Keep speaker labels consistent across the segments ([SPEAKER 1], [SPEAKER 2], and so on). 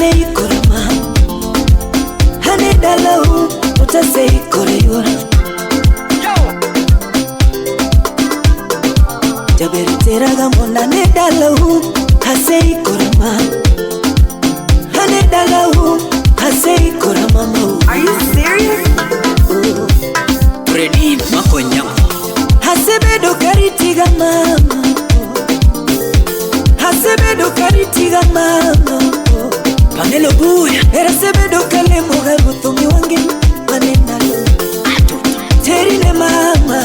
[SPEAKER 1] hasei korama hane dalau utasei korayura jaberi teraga mona ne dalau hasei korama hane dalau hasei korama.
[SPEAKER 2] Are you serious?
[SPEAKER 3] Ready makonyama
[SPEAKER 1] hasebedo karitiga mama hasebedo karitiga mama
[SPEAKER 3] Pamelo buya
[SPEAKER 1] era sebedo kale mugaru tumi wange manena lo terine mama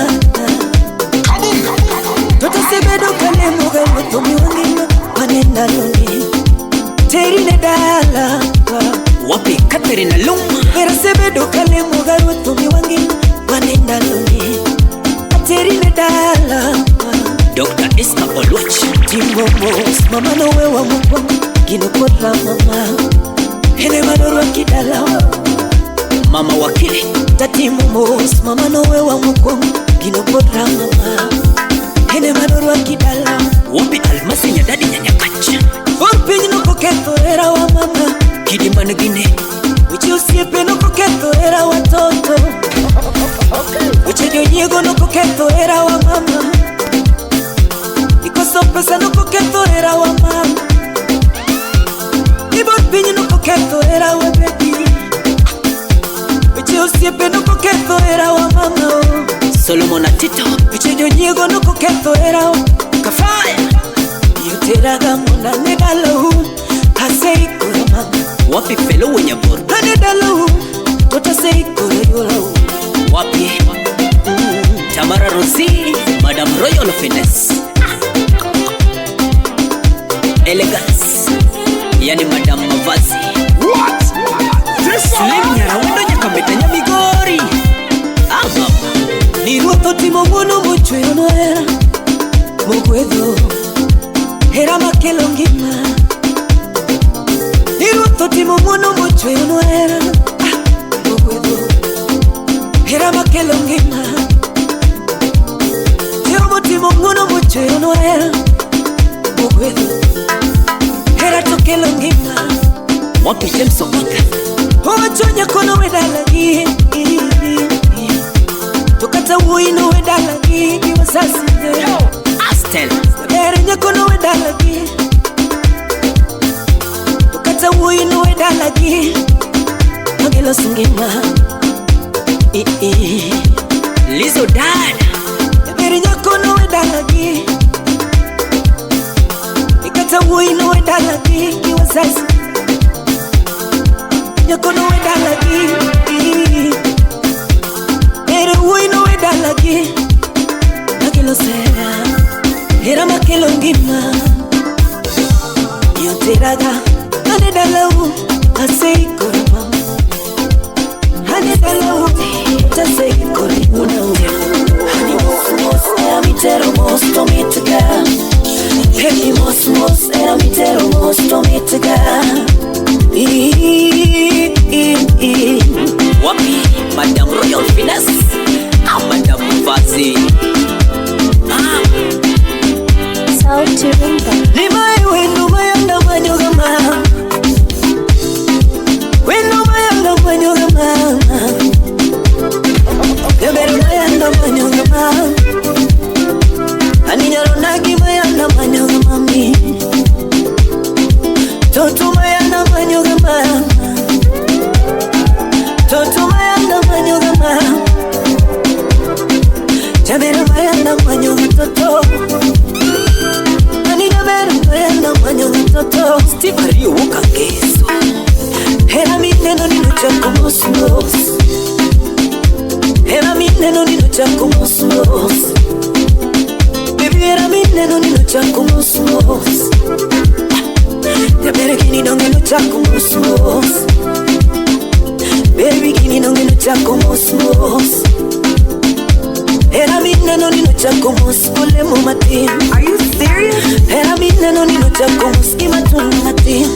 [SPEAKER 1] toto sebedo kale mugaru tumi wange manena lo terine dala
[SPEAKER 3] wapi Katerina Luma
[SPEAKER 1] era sebedo kale mugaru tumi wange manena lo terine dala
[SPEAKER 3] Dr. Eska Oluchi
[SPEAKER 1] Timomos mama no wewa mpo gino kota mama hene madoro kidala
[SPEAKER 3] mama wakili
[SPEAKER 1] tatimomos mama no wewa mpo gino kota mama hene madoro kidala
[SPEAKER 3] wapi almasi nya dadi nya nyakacha
[SPEAKER 1] orpinyi no koketo era wa mama
[SPEAKER 3] kidimana gine
[SPEAKER 1] uchi usiepe no koketo era wa toto uchi nyego no koketo era wa mama ikoso pesa no koketo era wa mama ibor pinyi no koketo era wa baby uchi usiepe no koketo era wa mama
[SPEAKER 3] Solomon Atito
[SPEAKER 1] uchi nyego no koketo era wa
[SPEAKER 3] Kafaya
[SPEAKER 1] yuteraga mona nedalo hasei korama
[SPEAKER 3] wapi Felo Wenyabor
[SPEAKER 1] nedalo tota sei korayola
[SPEAKER 3] wapi Tamara Rosi Madam Royal Finesse Elegance yani Madam Mavazi
[SPEAKER 2] What?
[SPEAKER 3] Slim nyaraundo nyakameta migori mama
[SPEAKER 1] ni ruoto timo mono mucho yonoera mugwedo era makelo ngima ni ruoto timo mono mucho yonoera mugwedo era makelo ngima yo timo mono mucho yonoera mugwedo era tokelo ngima
[SPEAKER 3] wapi James Okaka
[SPEAKER 1] ochonya kono wedalagi tukata uino wedalagi wasasi
[SPEAKER 3] Astel
[SPEAKER 1] erenya kono wedalagi tukata uino wedalagi magelo singima
[SPEAKER 3] Lizo Dada
[SPEAKER 1] erenya kono wedalagi tukata uino wedalagi wasasi nyakono wedalagi ere uino wedalagi magelo sera era makelo ngima yoteraga ane dalau asei korama ane dalau tasei korima hani mos era mitero mos to mitiga hey mos era mitero mos to mitiga
[SPEAKER 3] wapi Madam Royal Finesse Madam Mavazi
[SPEAKER 4] Sauti Rumba
[SPEAKER 1] Nimai wenu mayanda manyogama wenu mayanda manyogama Gaberu mayanda manyogama Aninyarunagi mayanda manyogama mi Toto mayanda manyogama Toto mayanda manyogama Jaberu mayanda manyogama toto Toto
[SPEAKER 3] Steve Rio Wukangeso
[SPEAKER 1] Hera mineno nino chako mosmos Hera mineno nino chako mosmos Baby hera mineno nino chako mosmos Tabere kini nongeno chako mosmos Baby kini nongeno chako mosmos Hera mineno nino chako mosmole mumatin.
[SPEAKER 2] Are you serious?
[SPEAKER 1] Hera mineno nino chako muskima tunumatin.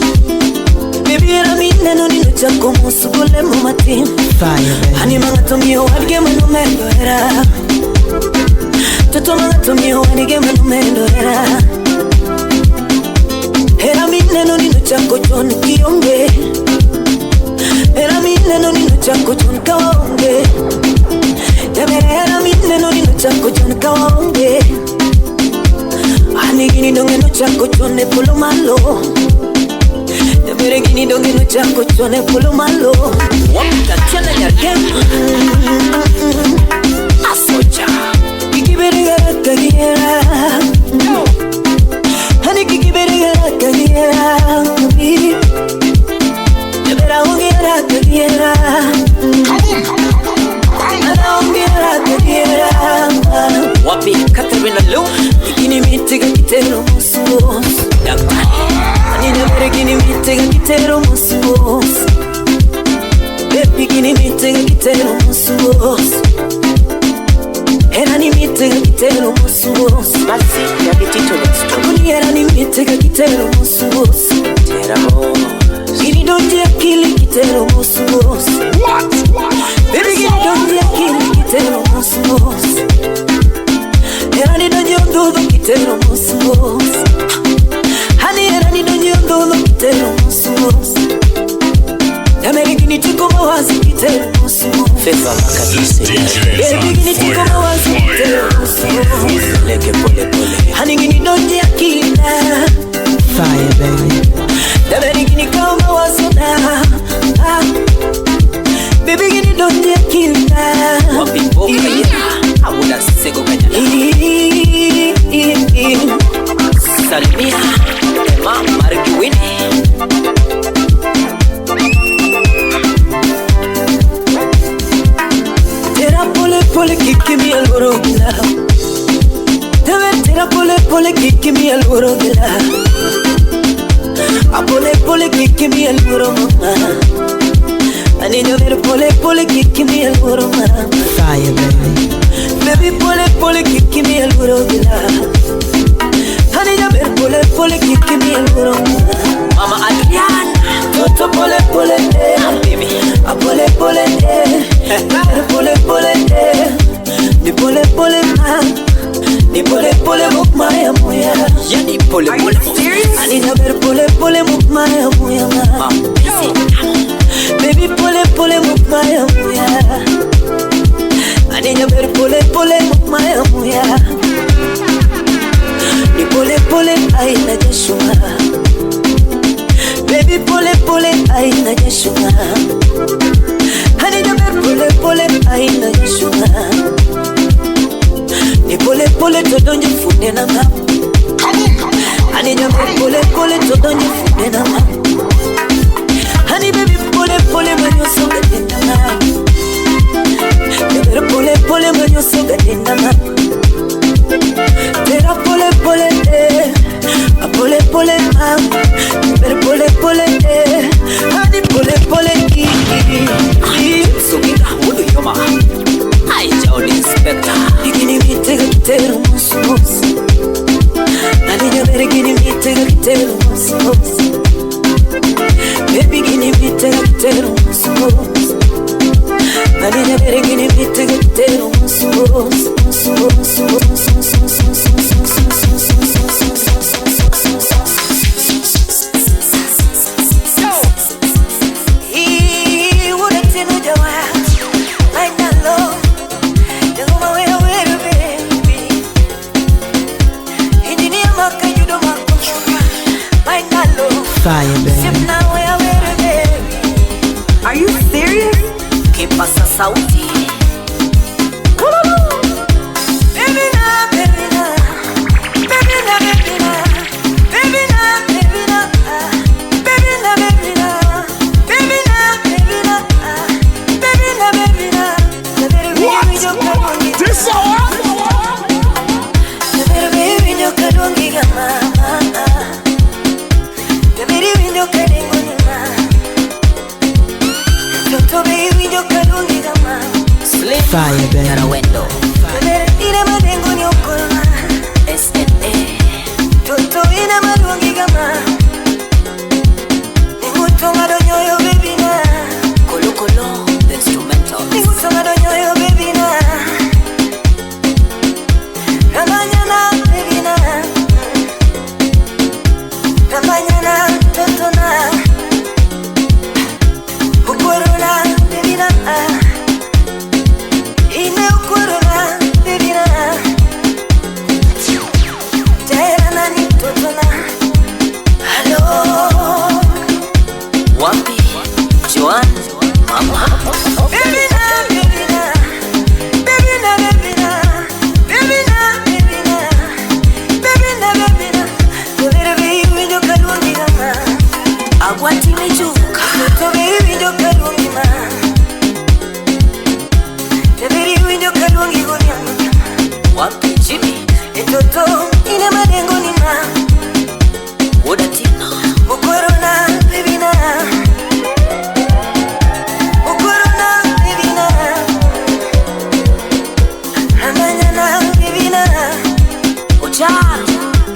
[SPEAKER 1] Baby hera mineno nino chako mosmole mumatin. Hani mangato mio adige manumendo hera Toto mangato mio adige manumendo hera Hera mineno nino chako chon kionge. Era mi neno nino chako chon kaonge. Era mi neno nino chako chon kaonge. Ani gini donge no chako chon e polo malo. Mere gini donge no chako chon e polo malo.
[SPEAKER 3] Wapita tena ya game. Asocha
[SPEAKER 1] Kikibere gara kagira. Hani kikibere gara kagira. Nebera ongera kagira. Ana ongera kagira.
[SPEAKER 3] Wapi Katarina Lu.
[SPEAKER 1] Gini mitega kitero musos.
[SPEAKER 3] Daktari
[SPEAKER 1] Ani nebere gini mitega kitero musos. Baby gini mitega kitero musos. Era ni mitega kitero musos.
[SPEAKER 3] Masi ya bitito next.
[SPEAKER 1] Kuni era ni mitega kitero musos.
[SPEAKER 3] Teramo
[SPEAKER 1] Gini donje akili kitero musos. Baby gini donje akili kitero musos. Era ni donje ondodo kitero musos. Hani era ni donje ondodo kitero musos. Yamere gini tiko mawazi kitero musos.
[SPEAKER 3] Fefa makadise
[SPEAKER 1] Baby gini tiko mawazi kitero musos.
[SPEAKER 3] Leke pole pole
[SPEAKER 1] Hani gini donje akili na.
[SPEAKER 5] Fire, baby.
[SPEAKER 1] Yamere gini kama mawazi na. Baby gini donje akili na.
[SPEAKER 3] Wapi boka ya Awula sego kanyana Salimia Ema Mariki Winnie
[SPEAKER 1] Tera pole pole kiki mi al orogila. Tera pole pole kiki mi al orogila. A pole pole kiki mi al orogila. Ani dover pole pole kiki mi al orogila.
[SPEAKER 5] Fire, baby.
[SPEAKER 1] Baby pole pole kiki mi al orogila. Ani dover pole pole kiki mi al orogila.
[SPEAKER 3] Mama Adriana
[SPEAKER 1] Toto pole pole
[SPEAKER 3] Baby
[SPEAKER 1] a pole pole pole pole ni pole pole ma ni pole pole mukmaya moya
[SPEAKER 3] Yani pole pole
[SPEAKER 1] ani na ver pole pole mukmaya moya ma baby pole pole mukmaya moya ani na ver pole pole mukmaya moya ni pole pole ai na jeshuma baby pole pole ai na jeshuma hani na ver pole pole ai na jeshuma ni pole pole to donje funde na ma hani na ver pole pole to donje funde na ma hani baby pole pole manyo soga tena ma na ver pole pole manyo soga tena ma tera pole pole a pole pole ma ver pole pole hani pole pole
[SPEAKER 3] Sugida Ulu Yoma Aija on inspector
[SPEAKER 1] Gini mitega kitero musos. Ani nyamere gini mitega kitero musos. Baby gini mitega kitero musos. Ani nyamere gini mitega kitero musos.
[SPEAKER 5] Fire, baby.
[SPEAKER 2] Are you serious?
[SPEAKER 3] Kipasa sauti
[SPEAKER 1] Baby na, baby na, baby na, baby na, baby na, baby na, baby na, baby na, baby na, baby na, baby na, baby na.
[SPEAKER 2] What? This hour?
[SPEAKER 1] Baby, no kadongi gama. Baby, no kadongi gama. Toto baby, no kadongi gama.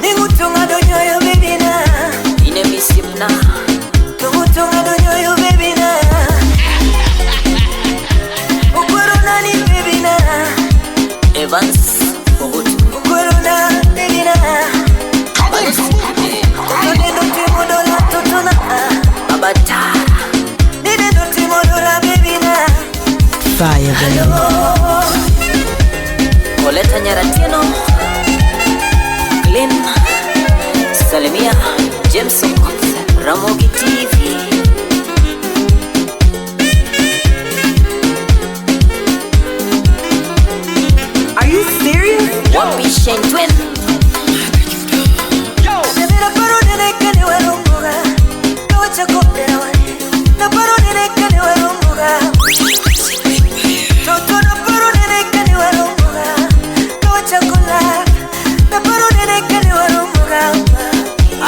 [SPEAKER 1] Ningutunga donyoyo baby na
[SPEAKER 3] Ine misipna
[SPEAKER 1] Tungutunga donyoyo baby na Ukwero nani baby na
[SPEAKER 3] Evans Ogutu
[SPEAKER 1] Ukwero na baby na Nidendo timodola totona
[SPEAKER 3] Babata
[SPEAKER 1] Nidendo timodola baby na
[SPEAKER 5] Fire baby.
[SPEAKER 3] Coleta Nyaratino Glenn Salimia Jameson Ramogi TV.
[SPEAKER 2] Are you serious?
[SPEAKER 3] Wapi Shentwen
[SPEAKER 1] Nebira paro nene kene warunguga Kawacha kopera wane Na paro nene kene warunguga Toto na paro nene kene warunguga Kawacha kola Na paro nene kene warunguga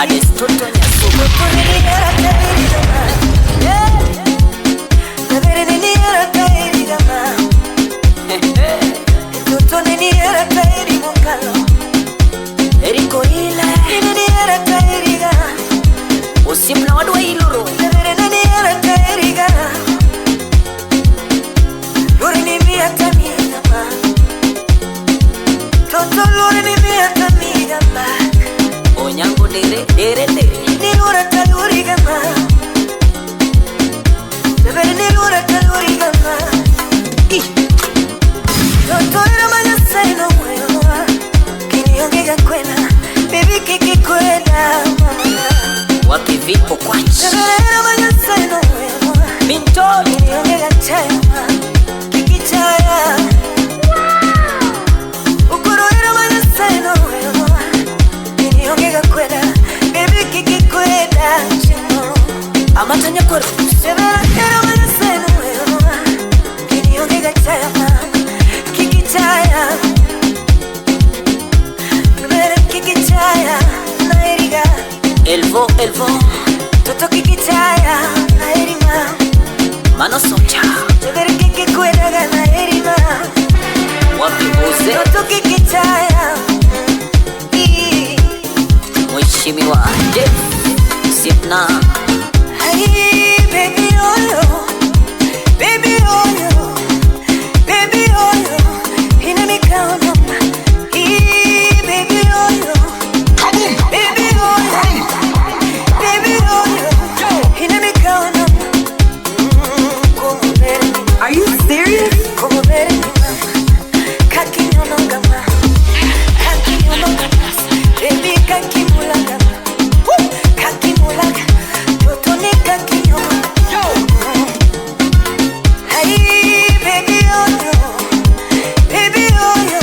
[SPEAKER 3] Ades Toto Nyasuga
[SPEAKER 1] Toto nene yara tairi gama Nebere nene yara tairi gama Toto nene yara tairi mungalo
[SPEAKER 3] Eriko Hila
[SPEAKER 1] Nene yara tairi gama
[SPEAKER 3] Osimna wadwa iluro
[SPEAKER 1] Nebere nene yara tairi gama Lori ni miya tami gama Toto lori ni miya tami gama
[SPEAKER 3] Onyango dere
[SPEAKER 1] Ni lura taluri gama Nebere ni lura taluri gama Toto era manya saino mwewa Kini yongega kwena Baby kiki kwena
[SPEAKER 3] Wapi vipo kwanchi
[SPEAKER 1] Nebere era manya saino mwewa
[SPEAKER 3] Mintoli
[SPEAKER 1] Kini yongega chaya Kiki chaya Ukuro era manya saino mwewa Kini yongega kwena Baby kiki kwena chimo
[SPEAKER 3] Amatanya kore
[SPEAKER 1] Nebere era manya saino mwewa Kini yongega chaya Kiki chaya Nebere kiki chaya Nairiga
[SPEAKER 3] Elvo
[SPEAKER 1] Toto kiki chaya Nairima
[SPEAKER 3] Mano socha
[SPEAKER 1] Nebere kiki kwena nairima
[SPEAKER 3] Wapi Oze
[SPEAKER 1] Toto kiki chaya
[SPEAKER 3] Mheshimiwa Jeff Sipna
[SPEAKER 1] Hey baby oyo Baby oyo Baby oyo Hina mikono Hey baby oyo Baby oyo Baby oyo Hina mikono Como ver
[SPEAKER 2] Are you serious?
[SPEAKER 1] Como ver Kaki nyono gama Kaki nyono gama Baby kaki mula gama Kaki mula gama Toto ni kaki nyono Hey baby oyo Baby oyo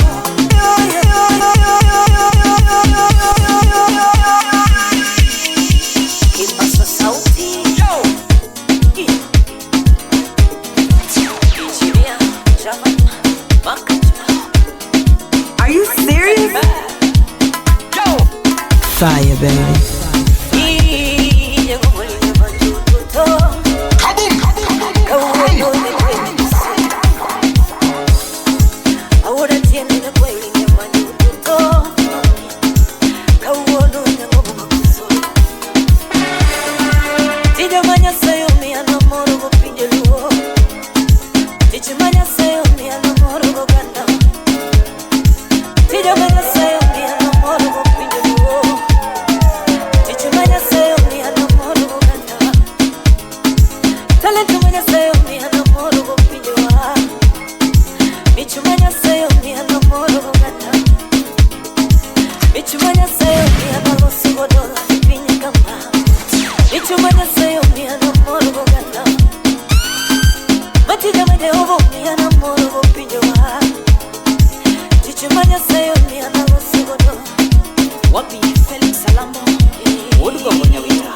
[SPEAKER 1] Kipasa sauti Engineer Java
[SPEAKER 2] Are you serious?
[SPEAKER 5] Fire baby.
[SPEAKER 3] Wapi Felix Salamo Odugo Nyawita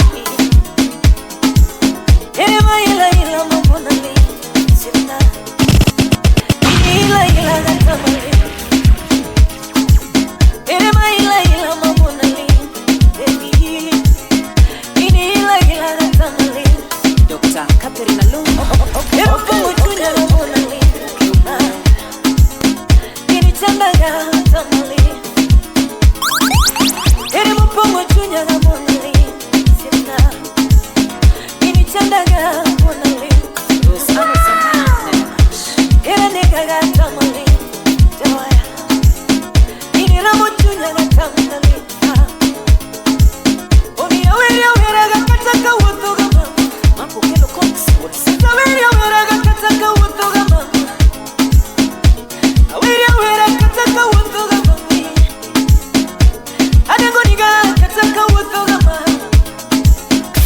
[SPEAKER 3] Dr. Catherine Alonso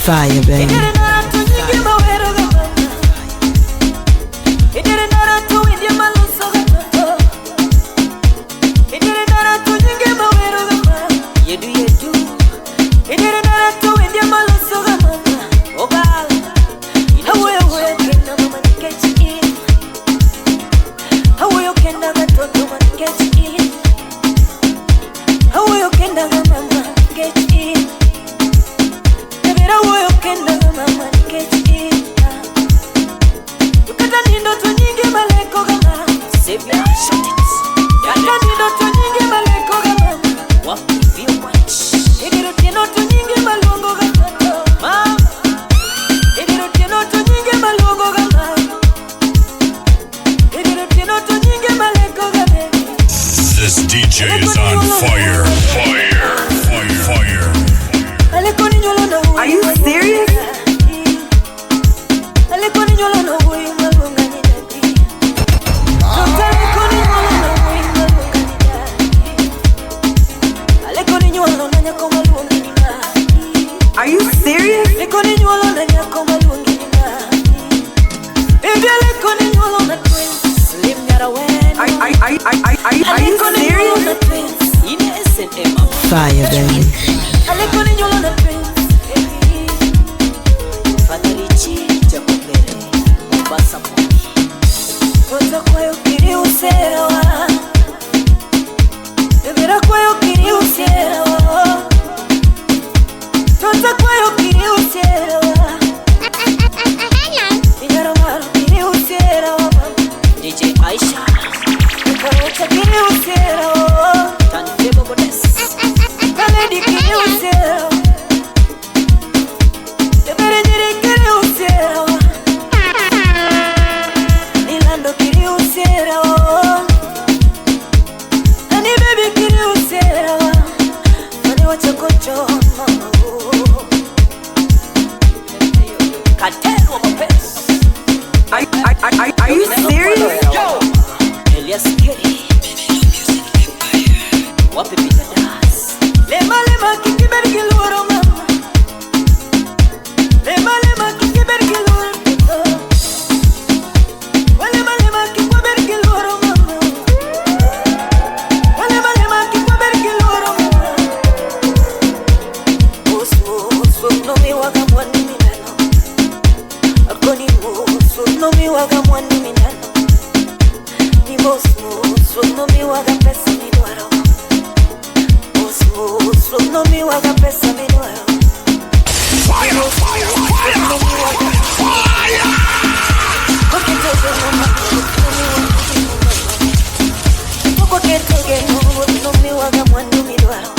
[SPEAKER 5] Fire, baby.
[SPEAKER 6] This DJ is on fire, fire, fire, fire.
[SPEAKER 2] Are you serious? Are you serious? Are you serious?
[SPEAKER 5] Fire, baby.
[SPEAKER 3] DJ Aisha, turntable goddess.
[SPEAKER 2] Are you serious?
[SPEAKER 3] Elias Kerry, wapi pita das. Lema kiki bergiloro mama. Lema kiki bergiloro pita. Lema kiki bergiloro mama. Lema kiki bergiloro mama. Musu no mi waga mwani minano. Akoni musu no mi waga mwani minano. No mi waga pesa mi duaro. No mi waga pesa mi duaro.
[SPEAKER 6] Fire, fire, fire, fire.
[SPEAKER 3] Porque todo no mi waga mwani mi duaro.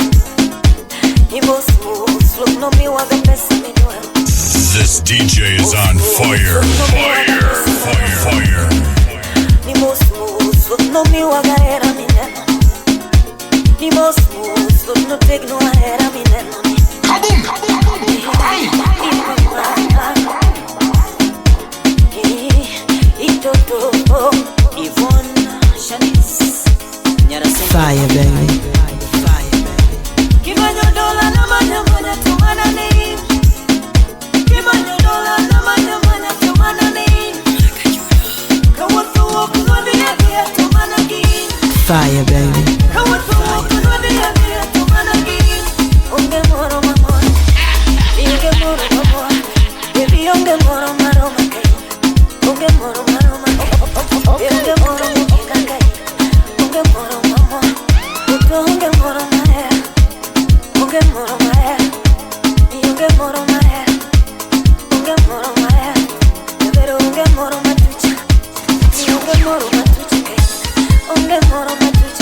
[SPEAKER 3] No mi waga pesa mi duaro.
[SPEAKER 6] This DJ is on fire, fire, fire, fire.
[SPEAKER 3] No mi waga era mi neno. Ni mos no take no era mi neno.
[SPEAKER 6] Kaboom, kaboom, kaboom,
[SPEAKER 5] Fire, baby. Fire, baby.
[SPEAKER 3] Moro matuche